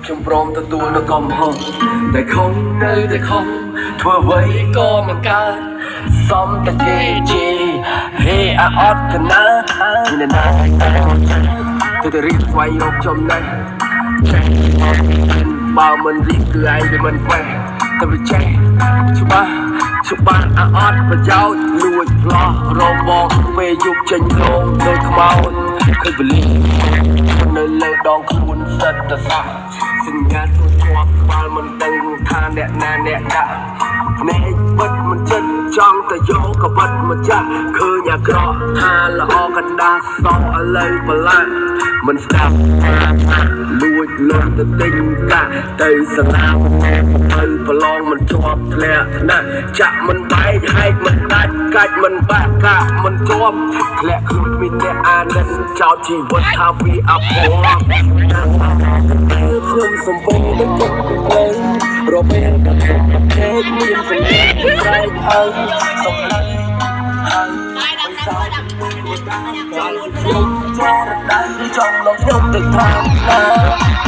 ខ្ញុំព្រមទទួលនៅកំហុសតែខំនៅតែខំធ្វើអ្វីក៏មិនកើតសំតែគេជាហេអាអត់កណាមានណាទៅរៀបស្វែងរកចំណេះបើមិនរៀបគឺឯងវាមិនផ្លេះតែវាចេះច្បាស់អាអត់ប្រយោជន៍លួចផ្លោះរបងពេលយប់ចេញក្នុងដូចខ្មោចឃើញបលីនៅលើដងខ្លួនសិតតែសោះសញ្ញាទូជាប់ក្បាលមិនដឹងថាអ្នកណាអ្នកដាក់ភ្នែកបិទមិនចិត្តចង់តែយកក៏បិទមកចាស់ឃើញអាក្រក់ថាល្អកណ្ដាស់សោះឥឡូវបលាក់មិនស្ដាប់លួចលុយទៅទិញកាក់ទៅសង្ហាទៅប្រឡងមិនជាប់ធ្លាក់ណាស់ចាក់មិនបែកហែកមិនដាច់កាច់មិនបាក់កាក់មិនជាប់ធ្លាក់ខ្លួនគ្មានអ្នកអានិតចោលជីវិតថាវាអភ័ព្វខ្ញុំសំពងនឹងពុកទៅរមែងតែខេតមានសម្លេងស្រែកហើយសំឡេងហើយមិនសោកចាំខ្ញុំចូលរំដាយចង់លងខ្ញុំទៅតាមណា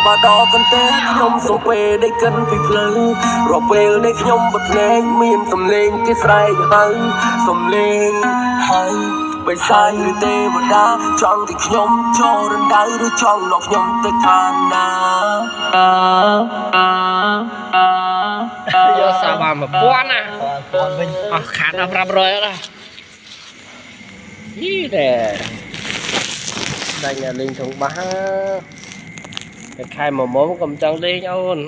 បើដល់កន្ទែខ្ញុំសុំពេលដែលកិនពីភ្លើងរពេលដែលខ្ញុំបិទភ្នែកមានសំឡេងគេស្រែកហៅសំឡេងហើយបិសាយឬទេវតាចង់ទីខ្ញុំចូលរំដៅឬចង់លោកខ្ញុំទៅឋានណាយកសាបា1000ណា1000វិញអស់ខាតដល់500អត់យីតែដាច់អ្នកលេងធំបាសតែខែ1មុំកុំចង់លេងអូន